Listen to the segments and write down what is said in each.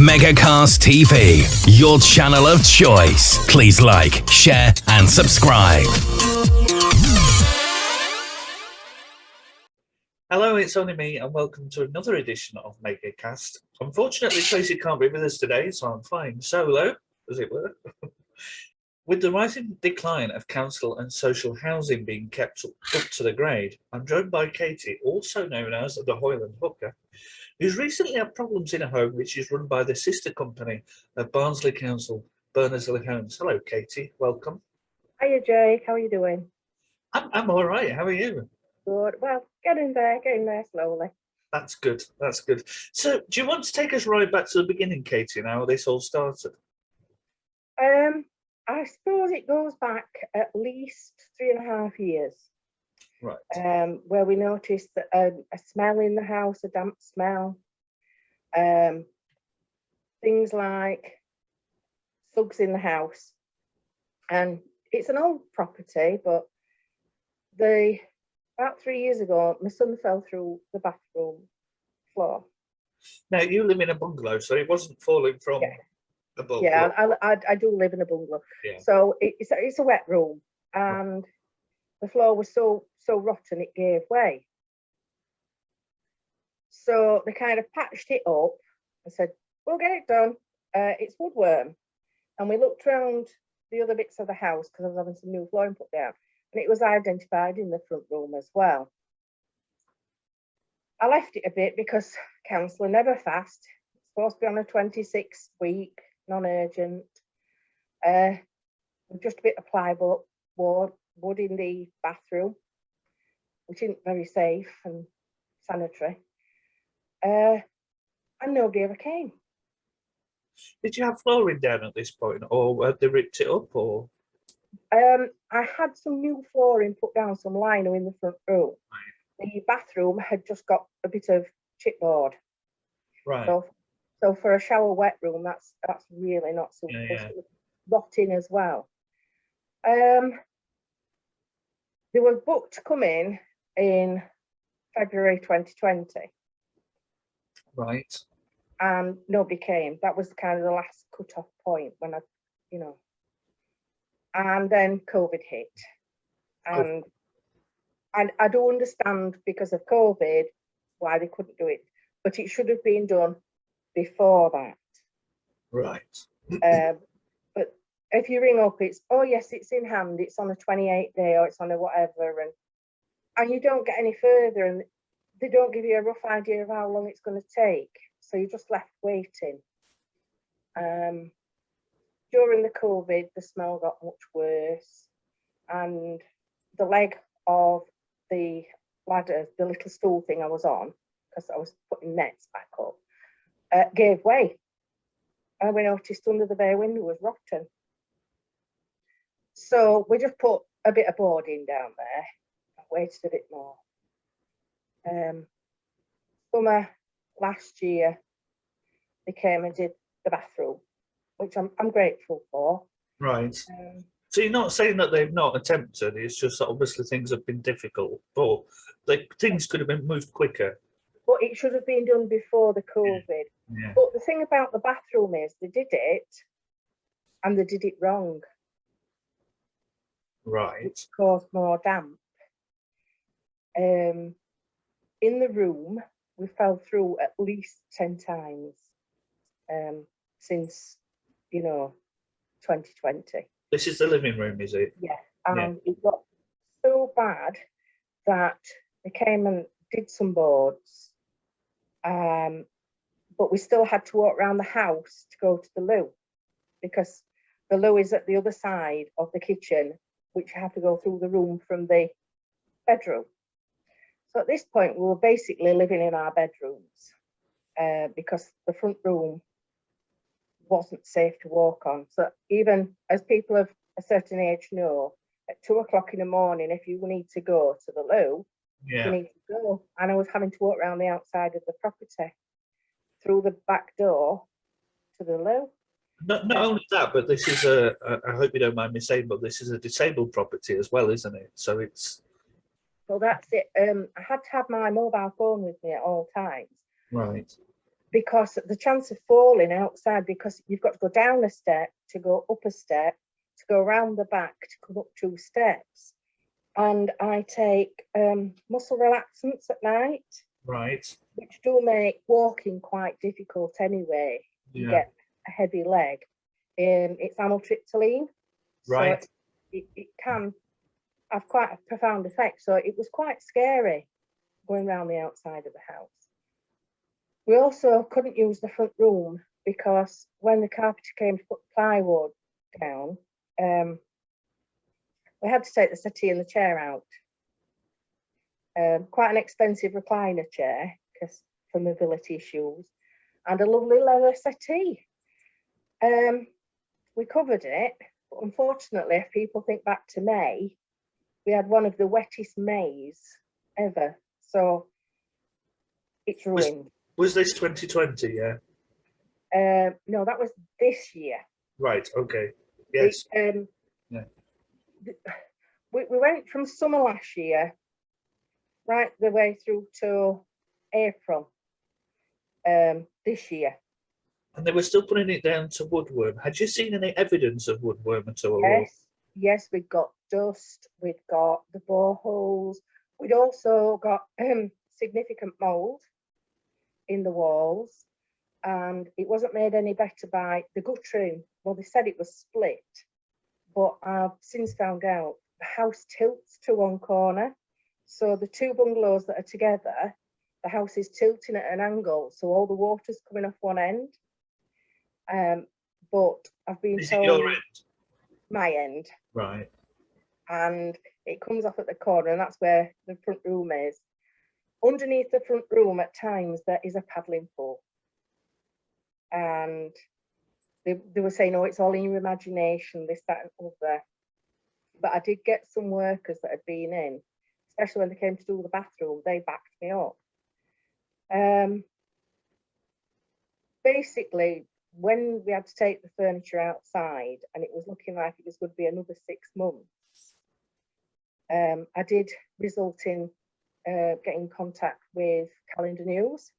Megacast TV, your channel of choice. Please like, share, and subscribe. Hello, it's only me, and welcome to another edition of Megacast. Unfortunately, Tracy can't be with us today, so I'm flying solo, as it were. With the rising decline of council and social housing being kept up to the grade, I'm joined by Katie, also known as the Hoyland Hooker, who's recently had problems in a home which is run by the sister company of Barnsley Council, Berneslai Homes. Hello, Katie. Welcome. Hiya, Jake. How are you doing? I'm all right. How are you? Good. Well, getting there slowly. That's good. That's good. So, do you want to take us right back to the beginning, Katie, and how this all started? I suppose it goes back at least 3.5 years. Right. Where we noticed that a smell in the house, a damp smell. Things like slugs in the house. And it's an old property, but about 3 years ago, my son fell through the bathroom floor. Now, you live in a bungalow, so it wasn't falling from above. Yeah, I do live in a bungalow. Yeah. So it's a wet room, and the floor was so rotten it gave way. So they kind of patched it up and said, we'll get it done. It's woodworm. And we looked around the other bits of the house because I was having some new flooring put down, and it was identified in the front room as well. I left it a bit because council are never fast. It's supposed to be on a 26-week, non-urgent. Just a bit of plywood, wood in the bathroom, which isn't very safe and sanitary. And nobody ever came. Did you have flooring down at this point, or had they ripped it up, or? I had some new flooring put down, some lino in the front room. The bathroom had just got a bit of chipboard. Right. So for a shower wet room, that's really not suitable. Yeah. Rotting as well. They were booked to come in February 2020. Right. And nobody came. That was kind of the last cut-off point when and then COVID hit. And I do understand because of COVID why they couldn't do it, but it should have been done before that. Right. But if you ring up, it's, oh yes, it's in hand, it's on a 28 day or it's on a whatever, and you don't get any further, and they don't give you a rough idea of how long it's going to take, so you're just left waiting. During the COVID, the smell got much worse, and the leg of the ladder, the little stool thing I was on, because I was putting nets back up, gave way. And we noticed under the bay window was rotten. So we just put a bit of boarding down there and waited a bit more. Summer last year, they came and did the bathroom, which I'm grateful for. Right. So you're not saying that they've not attempted, it's just that obviously things have been difficult, but things could have been moved quicker. But it should have been done before the COVID. Yeah. But the thing about the bathroom is they did it and they did it wrong. Right. Which caused more damp. In the room, we fell through at least 10 times since, 2020. This is the living room, is it? Yeah, and it got so bad that they came and did some boards, but we still had to walk around the house to go to the loo, because the loo is at the other side of the kitchen, which you have to go through the room from the bedroom. So at this point, we were basically living in our bedrooms because the front room wasn't safe to walk on. So even as people of a certain age know, at 2 o'clock in the morning, if you need to go to the loo, you need to go. And I was having to walk around the outside of the property through the back door to the loo. Not only that, but this is I hope you don't mind me saying, but this is a disabled property as well, isn't it? So it's... Well, that's it. I had to have my mobile phone with me at all times. Right. because the chance of falling outside, because you've got to go down a step, to go up a step, to go around the back, to come up 2 steps. And I take muscle relaxants at night, Right. which do make walking quite difficult anyway. You get a heavy leg. It's amitriptyline. Right. So it can have quite a profound effect. So it was quite scary going around the outside of the house. We also couldn't use the front room because when the carpenter came to put plywood down, we had to take the settee and the chair out. Quite an expensive recliner chair because for mobility issues, and a lovely leather settee. We covered it, but unfortunately, if people think back to May, we had one of the wettest Mays ever. So it's ruined. Was this 2020? Yeah. No, that was this year. Right. Okay. Yes. Yeah. We went from summer last year right the way through to April this year. And they were still putting it down to woodworm. Had you seen any evidence of woodworm at all? Yes, we'd got dust, we'd got the boreholes, we'd also got significant mould in the walls, and it wasn't made any better by the guttering. Well, they said it was split, but I've since found out the house tilts to one corner. So the 2 bungalows that are together, the house is tilting at an angle, so all the water's coming off one end. But I've been told, your end? My end. Right. And it comes off at the corner, and that's where the front room is. Underneath the front room, at times, there is a paddling pool. And they were saying, oh, it's all in your imagination, this, that, and other. But I did get some workers that had been in, especially when they came to do the bathroom, they backed me up. Basically, when we had to take the furniture outside and it was looking like it was going to be another 6 months, I did result in getting in contact with Calendar News,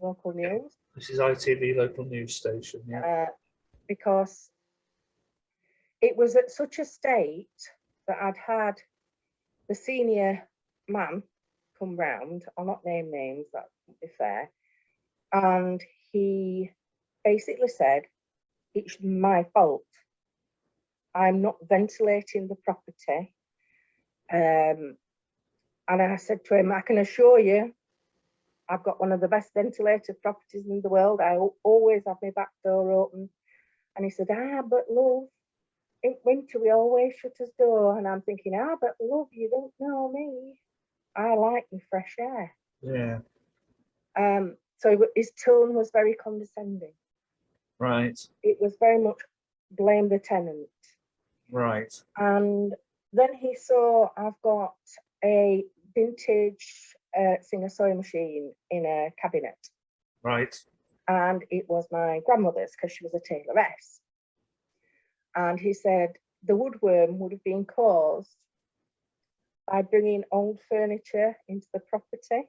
local news. This is ITV local news station, yeah. Because it was at such a state that I'd had the senior man come round. I'll not name names, that wouldn't be fair. And he basically said, it's my fault. I'm not ventilating the property. And I said to him, I can assure you, I've got one of the best ventilated properties in the world. I always have my back door open. And he said, but love, in winter we always shut his door. And I'm thinking, but love, you don't know me. I like my fresh air. Yeah. So his tone was very condescending. Right. It was very much blame the tenant. Right. And then he saw I've got a vintage Singer sewing machine in a cabinet. Right. And it was my grandmother's because she was a tailoress. And he said the woodworm would have been caused by bringing old furniture into the property.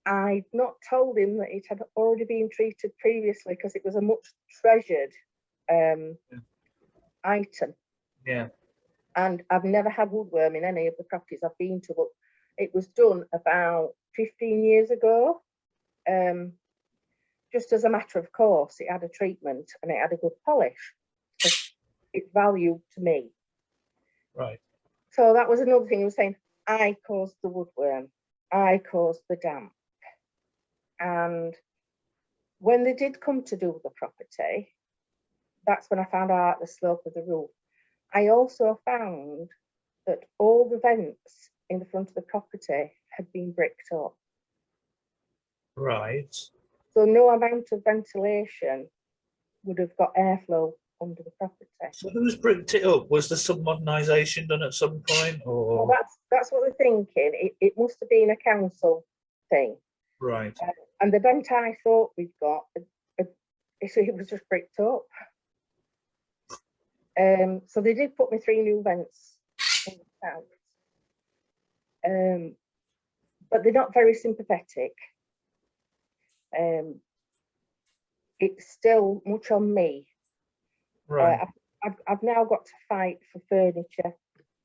I'd not told him that it had already been treated previously because it was a much treasured item. Yeah. And I've never had woodworm in any of the properties I've been to, but it was done about 15 years ago. Just as a matter of course, it had a treatment and it had a good polish. It's valued to me. Right. So that was another thing he was saying, I caused the woodworm, I caused the damp. And when they did come to do the property, that's when I found out the slope of the roof. I also found that all the vents in the front of the property had been bricked up. Right. So no amount of ventilation would have got airflow under the property. So who's bricked it up? Was there some modernisation done at some point, or? Well, that's what we're thinking. It must have been a council thing. Right. And the vent I thought we'd got, it was just bricked up. So they did put me 3 new vents in the house. But they're not very sympathetic. it's still much on me. Right. I've now got to fight for furniture.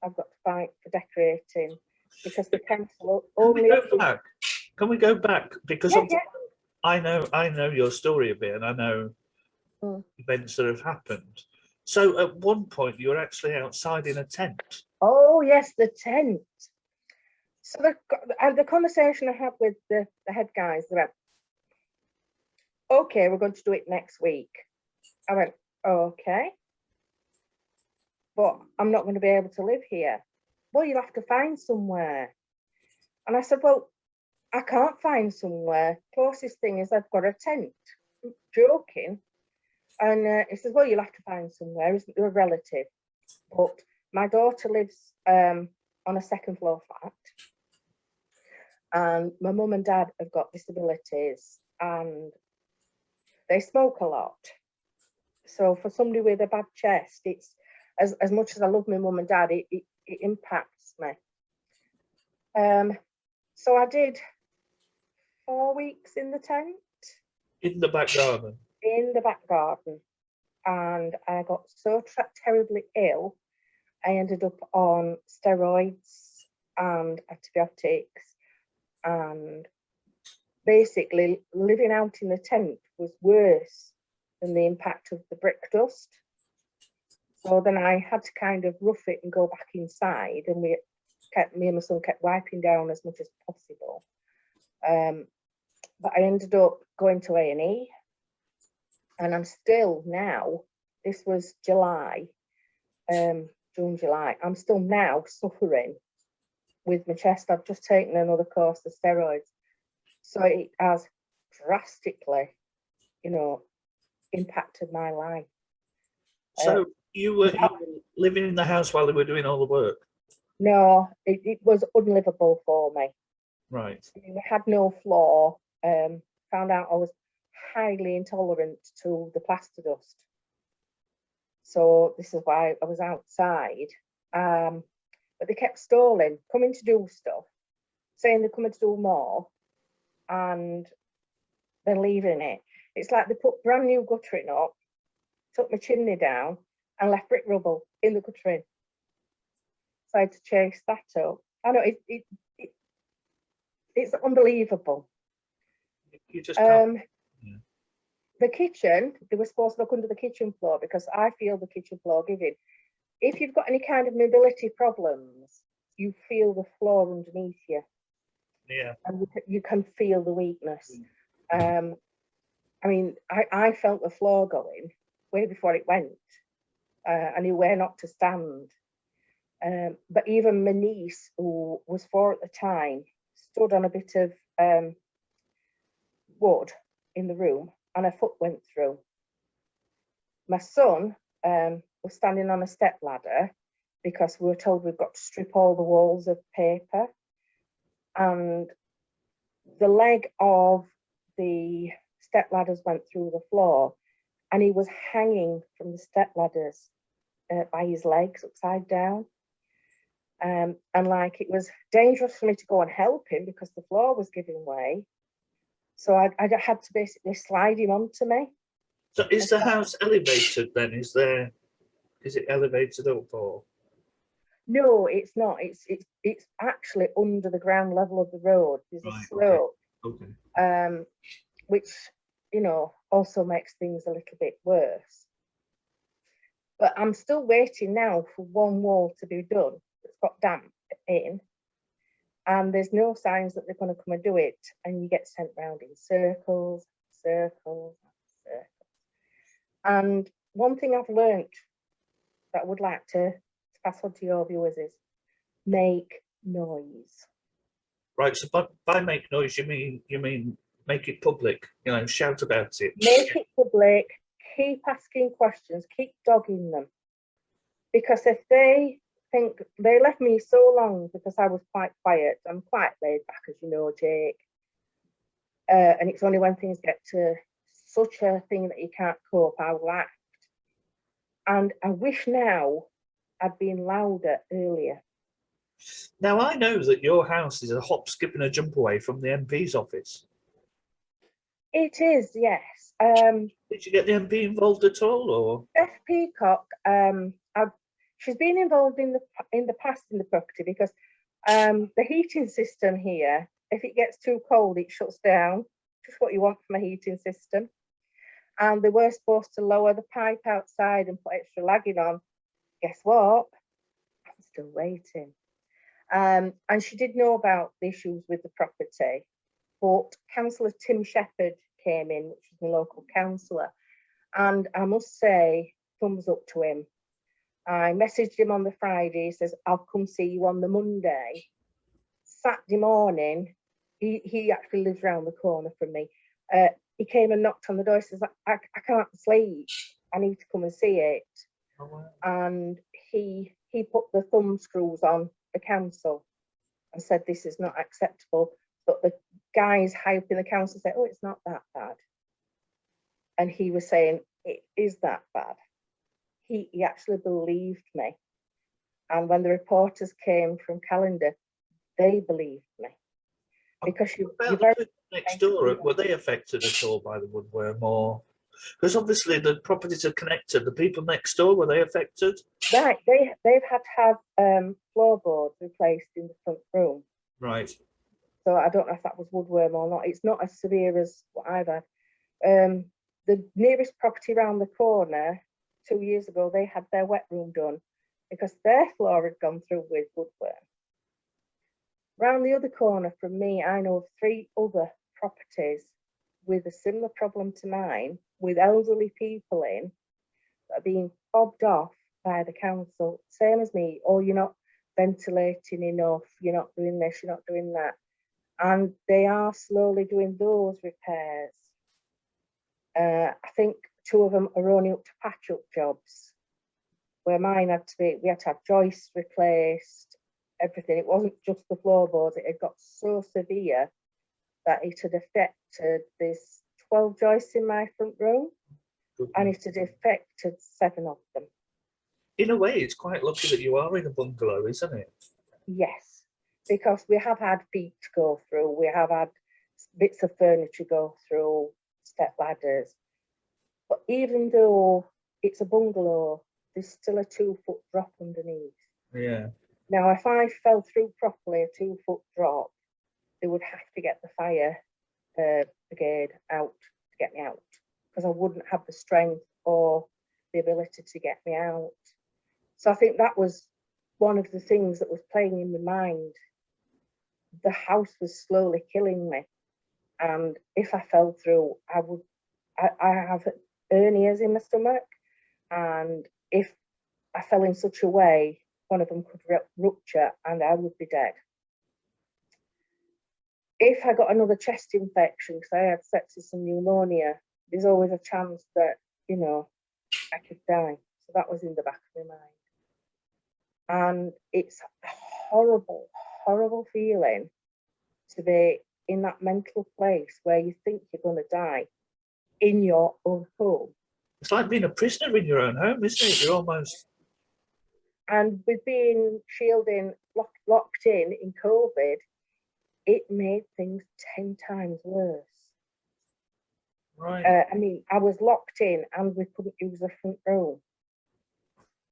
I've got to fight for decorating because the council only. Can we go back? Because Yeah, yeah. I know your story a bit, and I know events that have happened. So at one point, you were actually outside in a tent. Oh yes, the tent. So the conversation I had with the head guys, they went, "Okay, we're going to do it next week." I went, "Okay, but I'm not going to be able to live here." "Well, you'll have to find somewhere." And I said, "Well, I can't find somewhere. Closest thing is I've got a tent." I'm joking. And he says, "Well, you'll have to find somewhere. Isn't there a relative?" But my daughter lives on a second floor flat. And my mum and dad have got disabilities and they smoke a lot. So for somebody with a bad chest, it's as much as I love my mum and dad, it impacts me. So I did 4 weeks in the tent. In the back garden? In the back garden. And I got so terribly ill, I ended up on steroids and antibiotics. And basically living out in the tent was worse than the impact of the brick dust. So then I had to kind of rough it and go back inside, and me and my son kept wiping down as much as possible. But I ended up going to A&E, and I'm still now, this was July, June, July, I'm still now suffering with my chest. I've just taken another course of steroids. So it has drastically, impacted my life. So you were living in the house while they were doing all the work? No, it was unlivable for me. Right. We had no floor. Found out I was highly intolerant to the plaster dust. So this is why I was outside. But they kept stalling, coming to do stuff, saying they're coming to do more, and then leaving it. It's like they put brand new guttering up, took my chimney down, and left brick rubble in the guttering. So I had to chase that up. I know it's unbelievable. You just can't. The kitchen, they were supposed to look under the kitchen floor because I feel the kitchen floor giving. If you've got any kind of mobility problems, you feel the floor underneath you. Yeah. And you can feel the weakness. I mean, I felt the floor going way before it went. I knew where not to stand. But even my niece, who was 4 at the time, stood on a bit of wood in the room and her foot went through. My son was standing on a step ladder because we were told we've got to strip all the walls of paper, and the leg of the step ladders went through the floor and he was hanging from the step ladders by his legs upside down. And like, it was dangerous for me to go and help him because the floor was giving way. So I had to basically slide him onto me. So is the house elevated then? Is it elevated up or? No, it's not. It's actually under the ground level of the road. There's a slope, okay. Which also makes things a little bit worse. But I'm still waiting now for one wall to be done that's got damp in, and there's no signs that they're going to come and do it, and you get sent round in circles, circles, circles. And one thing I've learnt that I would like to pass on to your viewers is make noise. Right. So by make noise, you mean make it public. Shout about it. Make it public. Keep asking questions. Keep dogging them. Because if they think they left me so long because I was quite quiet, I'm quite laid back, as you know, Jake. And it's only when things get to such a thing that you can't cope, I will act. And I wish now I'd been louder earlier. Now, I know that your house is a hop, skip and a jump away from the MP's office. It is, yes. Did you get the MP involved at all, or? Beth Peacock, she's been involved in the past in the property because the heating system here, if it gets too cold, it shuts down. Just what you want from a heating system. And they were supposed to lower the pipe outside and put extra lagging on. Guess what? I'm still waiting. And she did know about the issues with the property, but Councillor Tim Shepherd came in, which is my local councillor, and I must say, thumbs up to him. I messaged him on the Friday, he says, I'll come see you on the Monday. Saturday morning, he actually lives around the corner from me. He came and knocked on the door, he says, I can't sleep, I need to come and see it. Oh, wow. And he put the thumb screws on the council and said, this is not acceptable. But the guys high up in the council said, oh, it's not that bad. And he was saying, it is that bad. He actually believed me. And when the reporters came from Calendar, they believed me. Because you're very next door, were they affected at all by the woodworm, or? Because obviously the properties are connected. The people next door, were they affected? right. They've had to have floorboards replaced in the front room. Right. So I don't know if that was woodworm or not. It's not as severe as what I've had. The nearest property around the corner, 2 years ago, they had their wet room done because their floor had gone through with woodworm. Round the other corner from me, I know of 3 other properties with a similar problem to mine, with elderly people in that are being fobbed off by the council, same as me. Oh, you're not ventilating enough, you're not doing this, you're not doing that. And they are slowly doing those repairs. I think 2 of them are only up to patch-up jobs, where mine had to be, we had to have joists replaced, everything. It wasn't just the floorboards, it had got so severe that it had affected this 12 joists in my front room, and it had affected 7 of them. In a way, it's quite lucky that you are in a bungalow, isn't it? Yes, because we have had feet go through, we have had bits of furniture go through, step ladders. But even though it's a bungalow, there's still a 2-foot drop underneath. Yeah. Now, if I fell through properly, a 2-foot drop, they would have to get the fire brigade out to get me out, because I wouldn't have the strength or the ability to get me out. So I think that was one of the things that was playing in my mind. The house was slowly killing me. And if I fell through, I have hernias in my stomach. And if I fell in such a way, one of them could rupture and I would be dead. If I got another chest infection, because I had sepsis and pneumonia, there's always a chance that, you know, I could die. So that was in the back of my mind. And it's a horrible, horrible feeling to be in that mental place where you think you're going to die in your own home. It's like being a prisoner in your own home, isn't it? You're almost... And with being shielding, locked in COVID, it made things 10 times worse. Right. I mean, I was locked in and we couldn't use the front room.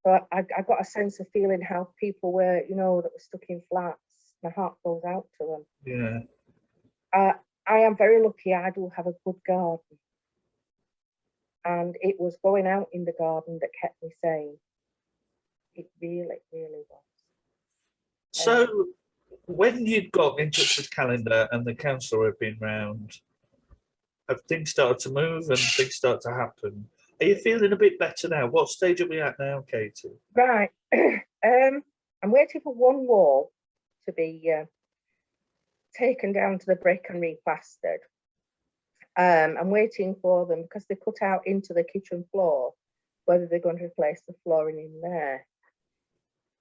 So I got a sense of feeling how people were, you know, that were stuck in flats. My heart goes out to them. Yeah. I am very lucky. I do have a good garden. And it was going out in the garden that kept me sane. It really, really was. So when you got in touch with Calendar and the council had been round, have things started to move and things start to happen? Are you feeling a bit better now? What stage are we at now, Katie? Right. I'm waiting for one wall to be taken down to the brick and replastered. I'm waiting for them because they cut out into the kitchen floor, whether they're going to replace the flooring in there.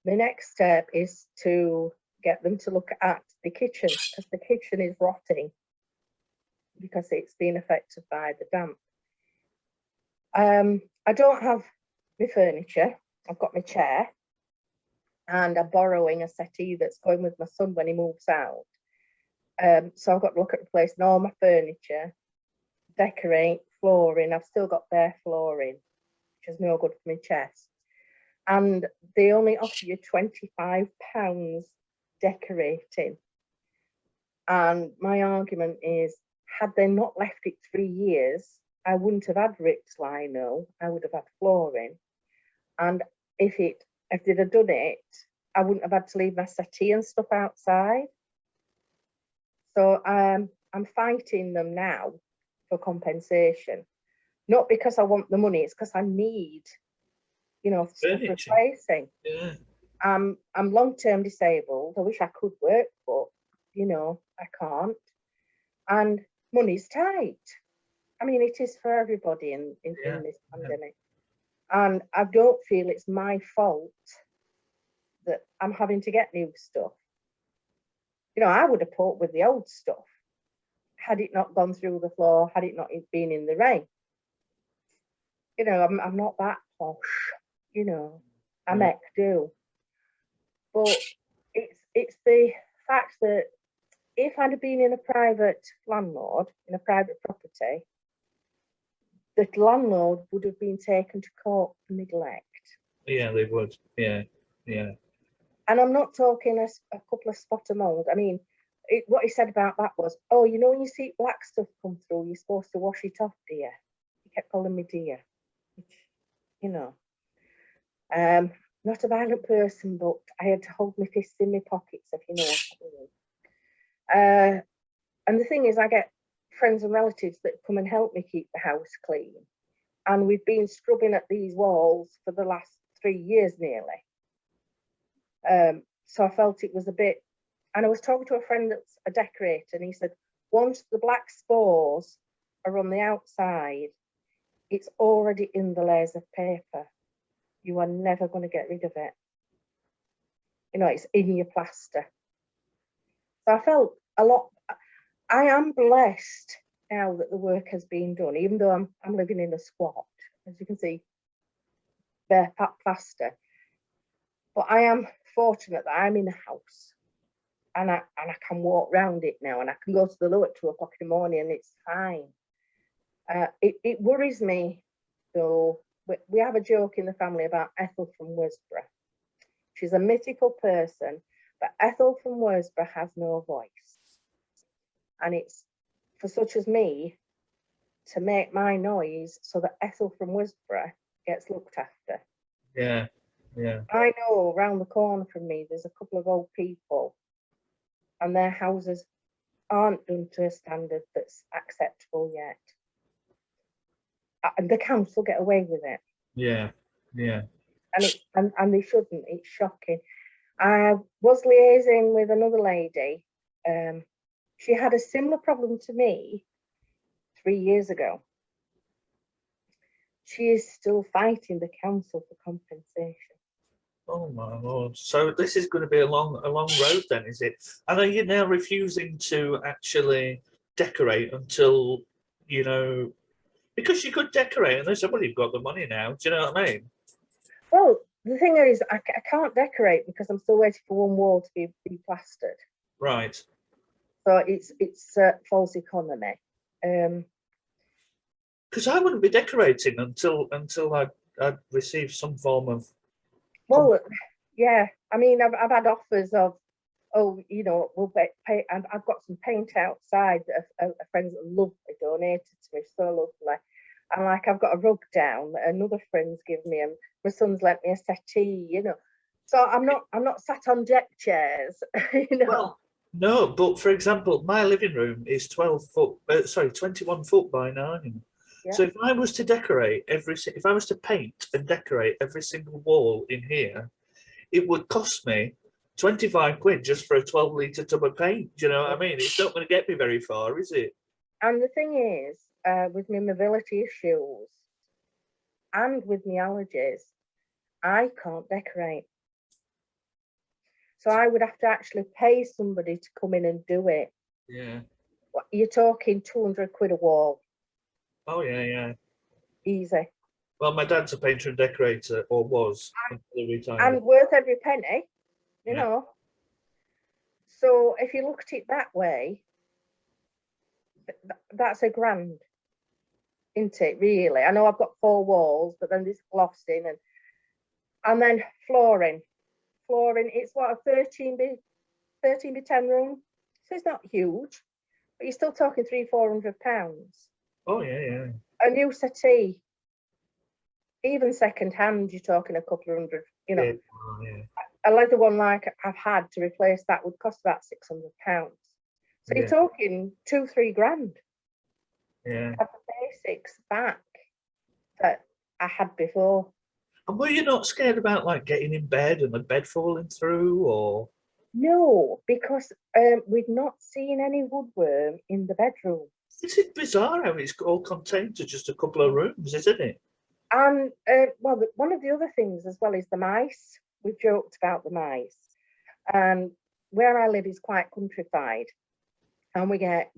The next step is to get them to look at the kitchen, because the kitchen is rotting because it's been affected by the damp. I don't have my furniture. I've got my chair and I'm borrowing a settee that's going with my son when he moves out. So I've got to look at replacing all my furniture. decorate flooring. I've still got bare flooring, which is no good for my chest. And they only offer you £25 decorating. And my argument is, had they not left it 3 years, I wouldn't have had ripped lino, I would have had flooring. And if they'd have done it, I wouldn't have had to leave my settee and stuff outside. So I'm fighting them now for compensation. Not because I want the money, it's because I need, stuff replacing. Yeah. I'm long-term disabled. I wish I could work, but I can't. And money's tight. I mean, it is for everybody in this pandemic. And I don't feel it's my fault that I'm having to get new stuff. I would have put with the old stuff had it not gone through the floor, had it not been in the rain. I'm not that posh, I make do. But it's the fact that if I'd have been in a private landlord, in a private property, the landlord would have been taken to court for neglect. Yeah, they would. Yeah. And I'm not talking a couple of spot of mould. I mean, what he said about that was, when you see black stuff come through, you're supposed to wash it off, dear. He kept calling me dear, which, not a violent person, but I had to hold my fists in my pockets, if you know what I mean. And the thing is, I get friends and relatives that come and help me keep the house clean. And we've been scrubbing at these walls for the last 3 years nearly. So I felt it was a bit, and I was talking to a friend that's a decorator, and he said, once the black spores are on the outside, it's already in the layers of paper. You are never going to get rid of it. It's in your plaster. So I felt a lot. I am blessed now that the work has been done, even though I'm living in a squat, as you can see, bare plaster. But I am fortunate that I'm in a house, and I can walk around it now, and I can go to the loo at 2 o'clock in the morning, and it's fine. It worries me, though. We have a joke in the family about Ethel from Worsborough. She's a mythical person, but Ethel from Worsborough has no voice. And it's for such as me to make my noise so that Ethel from Worsborough gets looked after. Yeah. I know around the corner from me, there's a couple of old people, and their houses aren't done to a standard that's acceptable yet. And the council get away with it. Yeah. And they shouldn't. It's shocking. I was liaising with another lady. She had a similar problem to me 3 years ago. She is still fighting the council for compensation. Oh my Lord! So this is going to be a long road, then, is it? And are you now refusing to actually decorate until because you could decorate, and they said, "Well, you've got the money now." Do you know what I mean? Well, the thing is, I can't decorate because I'm still waiting for one wall to be plastered. Right. So it's false economy. Because I wouldn't be decorating until I'd received some form of. Well, yeah. I mean, I've had offers of, we'll pay. And I've got some paint outside that a friend's lovely donated to me, so lovely. And I've got a rug down that another friend's given me, and my son's lent me a settee. So I'm not sat on deck chairs. Well, no, but for example, my living room is 21 foot by 9. Yeah. So if I was to decorate if I was to paint and decorate every single wall in here, it would cost me 25 quid just for a 12-litre tub of paint. Do you know what I mean? It's not going to get me very far, is it? And the thing is, with my mobility issues and with my allergies, I can't decorate. So I would have to actually pay somebody to come in and do it. Yeah. You're talking 200 quid a wall. Oh, yeah. Easy. Well, my dad's a painter and decorator, or was, until he retired. And worth every penny, you know. So if you look at it that way, that's £1,000. isn't it, really? I know I've got 4 walls, but then there's glossing and then flooring. Flooring, it's what, a 13 by 10 room. So it's not huge, but you're still talking £300-400. Oh yeah. A new settee, even second hand, you're talking a couple of hundred, you know. Yeah. A leather one like I've had to replace that would cost about £600. So you're talking 2-3 grand. Yeah. Have the basics back that I had before. And were you not scared about like getting in bed and the bed falling through, or? No, because we've not seen any woodworm in the bedroom. It's bizarre how it's all contained to just a couple of rooms, isn't it? And well, one of the other things as well is the mice. We've joked about the mice, and where I live is quite countrified, and we get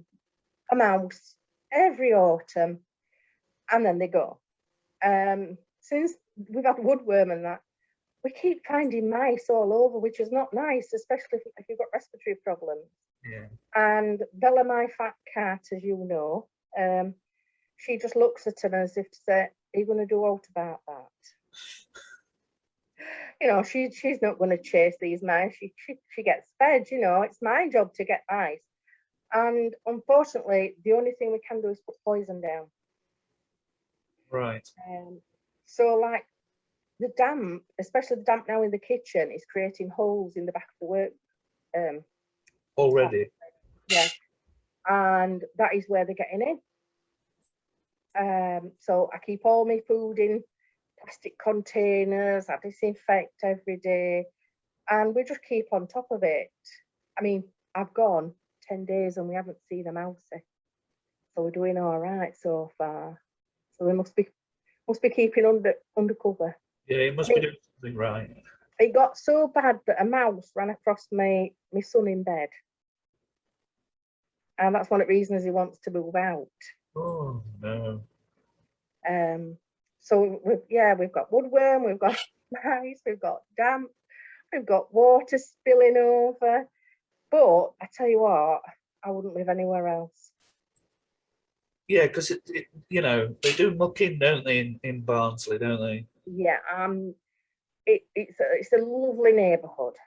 a mouse every autumn, and then they go. Since we've had woodworm and that, we keep finding mice all over, which is not nice, especially if you've got respiratory problems. Yeah. And Bella, my fat cat, as you know, she just looks at him as if to say, "Are you going to do out about that?" You know, she's not going to chase these mice. She gets fed. You know, it's my job to get mice. And unfortunately, the only thing we can do is put poison down. Right. So, like the damp, especially the damp now in the kitchen, is creating holes in the back of the work. Already. Yeah, and that is where they're getting in. So I keep all my food in plastic containers. I disinfect every day, and we just keep on top of it. I mean, I've gone 10 days and we haven't seen a mousey, so we're doing all right so far. So they must be keeping under cover. Yeah, it must be doing something right. It got so bad that a mouse ran across my son in bed, and that's one of the reasons he wants to move out. Oh no. So we've got woodworm, we've got mice, we've got damp, we've got water spilling over. But I tell you what, I wouldn't live anywhere else. Yeah, because you know, they do muck in, don't they, in Barnsley, don't they? Yeah, it's a lovely neighbourhood.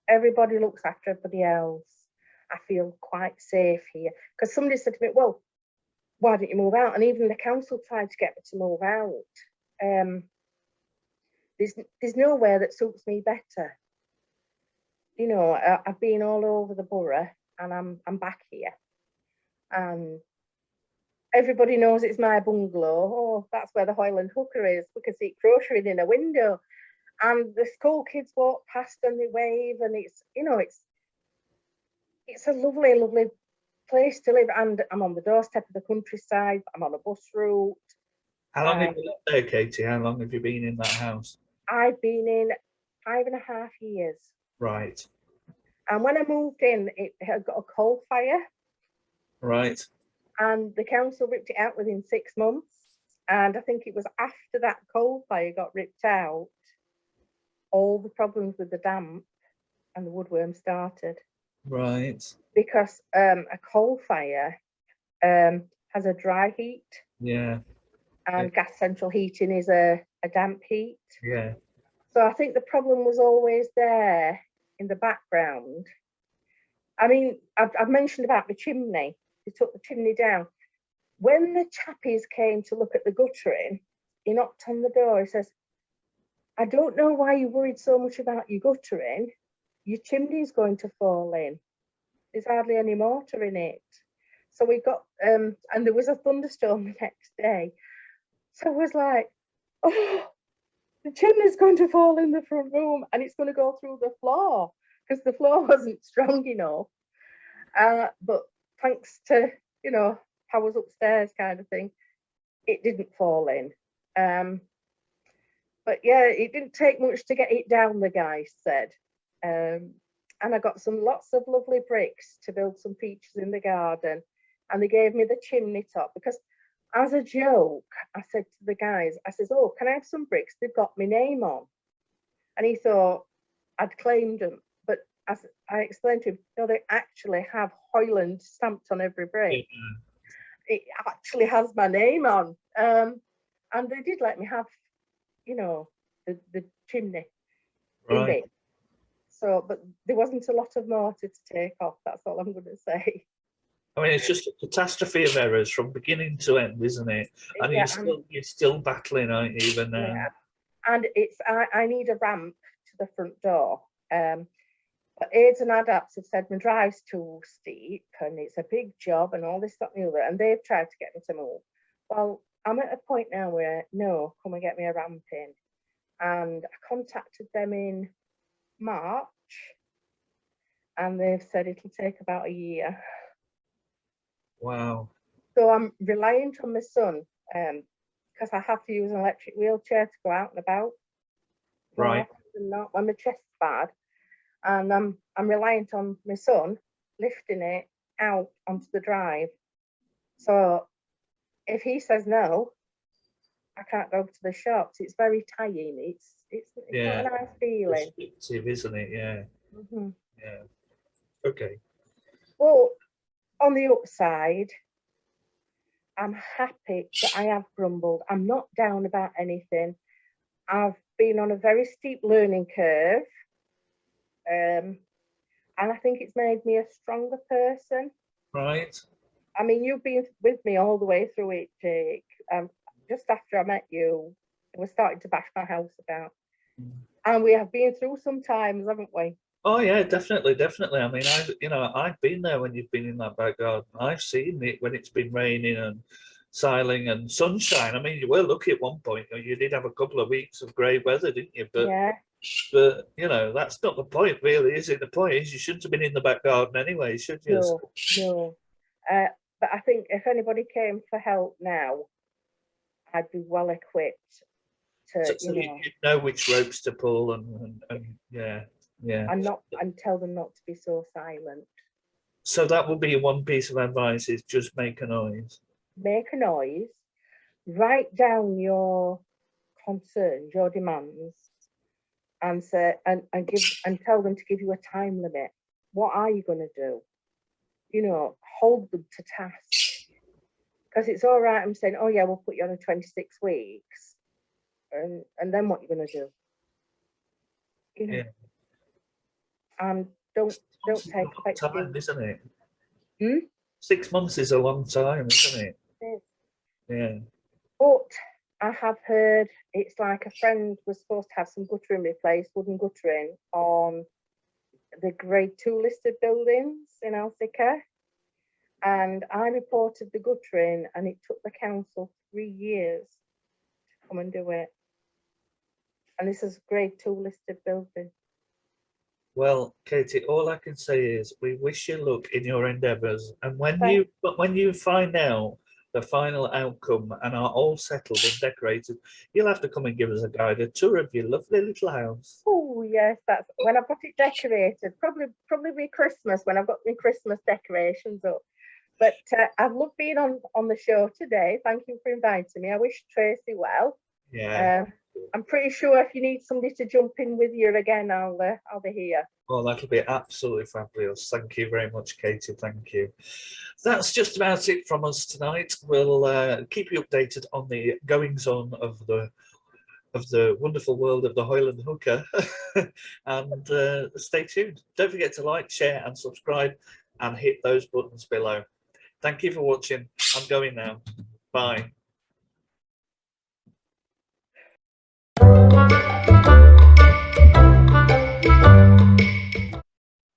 Everybody looks after everybody else. I feel quite safe here. Because somebody said to me, "Well, why don't you move out?" And even the council tried to get me to move out. There's nowhere that suits me better. You know, I've been all over the borough, and I'm back here, and everybody knows it's my bungalow. Oh, that's where the Hoyland Hooker is. We can see crocheting in a window, and the school kids walk past and they wave, and it's, you know, it's a lovely, lovely place to live. And I'm on the doorstep of the countryside. I'm on a bus route. How long have you lived there, Katie? How long have you been in that house? I've been in 5.5 years. Right. And when I moved in, it had got a coal fire. Right. And the council ripped it out within 6 months. And I think it was after that coal fire got ripped out, all the problems with the damp and the woodworm started. Right. Because a coal fire has a dry heat. Yeah. And gas central heating is a damp heat. Yeah. So I think the problem was always there in the background. I mean, I've mentioned about the chimney. They took the chimney down. When the chappies came to look at the guttering, he knocked on the door. He says, "I don't know why you worried so much about your guttering. Your chimney's going to fall in. There's hardly any mortar in it." So we got, and there was a thunderstorm the next day. So I was like, "Oh, the chimney's going to fall in the front room and it's going to go through the floor," because the floor wasn't strong enough. But thanks to, you know, powers upstairs kind of thing, it didn't fall in. But yeah, it didn't take much to get it down, the guy said. And I got lots of lovely bricks to build some features in the garden. And they gave me the chimney top because, as a joke, I said to the guys, I says, "Oh, can I have some bricks? They've got my name on." And he thought I'd claimed them. But as I explained to him, no, they actually have Hoyland stamped on every brick. it actually has my name on. And they did let me have, you know, the chimney in Right. bit. So, but there wasn't a lot of mortar to take off. That's all I'm going to say. I mean, it's just a catastrophe of errors from beginning to end, isn't it? And Yeah, you're still battling, aren't you? Even now. yeah. And it's I need a ramp to the front door. But aids and adapts have said my drive's too steep and it's a big job and all this, that, and the other, and they've tried to get me to move. Well, I'm at a point now where, no, come and get me a ramp in. And I contacted them in March, and they've said it'll take about a year. Wow. So I'm reliant on my son, because I have to use an electric wheelchair to go out and about. Right. More often than not, when my chest's bad. And I'm reliant on my son lifting it out onto the drive. So if he says no, I can't go to the shops. It's very tying. It's Yeah. not a nice feeling. Restrictive, isn't it? Yeah. Mm-hmm. Yeah. Okay. Well, on the upside, I'm happy that I have grumbled. I'm not down about anything. I've been on a very steep learning curve. And I think it's made me a stronger person. Right. I mean, you've been with me all the way through it, Jake. Just after I met you, we started to bash my house about. And we have been through some times, haven't we? Oh yeah, definitely, definitely. I mean, I've been there when you've been in that back garden. I've seen it when it's been raining and siling and sunshine. I mean, you were lucky at one point. You did have a couple of weeks of grey weather, didn't you? But yeah. But that's not the point, really, is it? The point is you shouldn't have been in the back garden anyway, should you? No. But I think if anybody came for help now, I'd be well equipped to, So you know which ropes to pull and yeah. and tell them not to be so silent. So that would be one piece of advice: is just make a noise. Make a noise. Write down your concerns, your demands, and say and tell them to give you a time limit. What are you going to do? Hold them to task. Because it's all right, I'm saying, oh yeah, we'll put you on a 26 weeks, and then what you're going to do? Yeah. And don't take time, isn't it? 6 months is a long time, isn't it? It is. Yeah. But I have heard it's like a friend was supposed to have some guttering replaced, wooden guttering, on the grade 2 listed buildings in Alsica. And I reported the guttering, and it took the council 3 years to come and do it. And this is grade 2 listed building. Well, Katie, all I can say is we wish you luck in your endeavours. And when you find out the final outcome and are all settled and decorated, you'll have to come and give us a guided tour of your lovely little house. Oh yes, that's when I've got it decorated. Probably be Christmas when I've got my Christmas decorations up. But I've loved being on the show today. Thank you for inviting me. I wish Tracy well. Yeah. I'm pretty sure if you need somebody to jump in with you again, I'll be here. Well, that'll be absolutely fabulous. Thank you very much, Katie. Thank you. That's just about it from us tonight. We'll keep you updated on the goings on of the wonderful world of the Hoyland Hooker, and stay tuned. Don't forget to like, share, and subscribe, and hit those buttons below. Thank you for watching. I'm going now. Bye.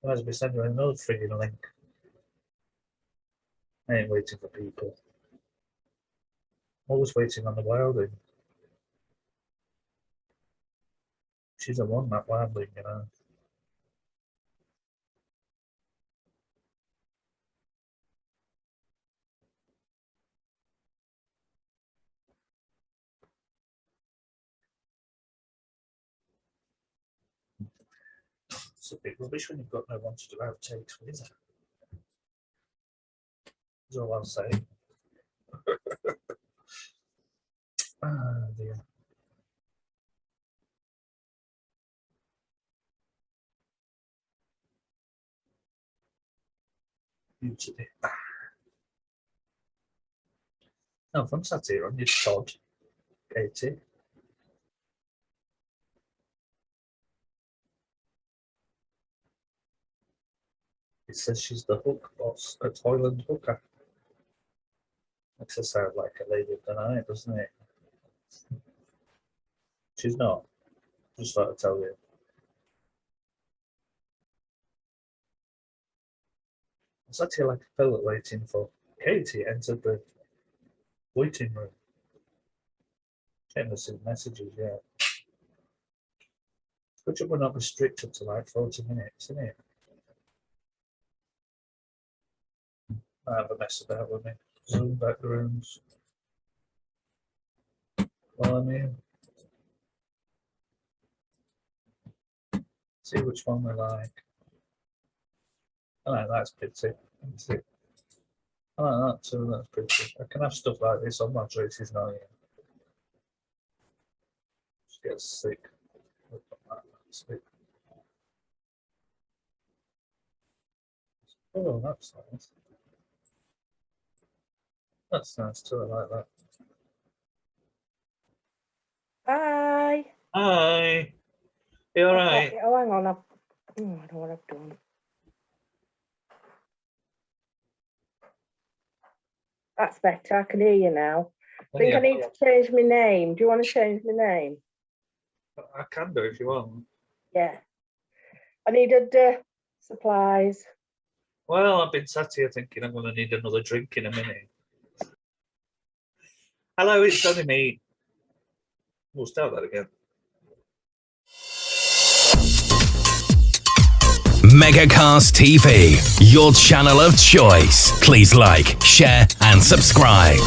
Might as well send you another frigging link. I ain't waiting for people. Always waiting on the wilding. She's a one, that wilding, It's a bit rubbish when you've got no one to do outtakes with, is it? That's all I'll say. Ah, dear. You today. No, from sat here on your Todd, Katie. It says she's the hook boss at Hoyland Hooker. Makes her sound like a lady of the night, doesn't it? She's not. Just thought I'd tell you. It's actually like a fella waiting for Katie entered the waiting room. She hasn't received messages yet. Good job we're not restricted to like 40 minutes, isn't it? I have a mess about with me. Zoom back the rooms. Well, I'm here. See which one we like. I like that's pretty. I like that too, that's pretty. I can have stuff like this on my dresses now, yeah. Just get sick. Sick. Oh, that's nice. That's nice too, I like that. Hi. Hi. You alright? Oh, hang on. I don't know what I've done. That's better. I can hear you now. I think I need to change my name. Do you want to change my name? I can do if you want. Yeah. I needed supplies. Well, I've been sat here thinking I'm going to need another drink in a minute. Hello, it's only me. We'll start that again. Megacast TV, your channel of choice. Please like, share, and subscribe.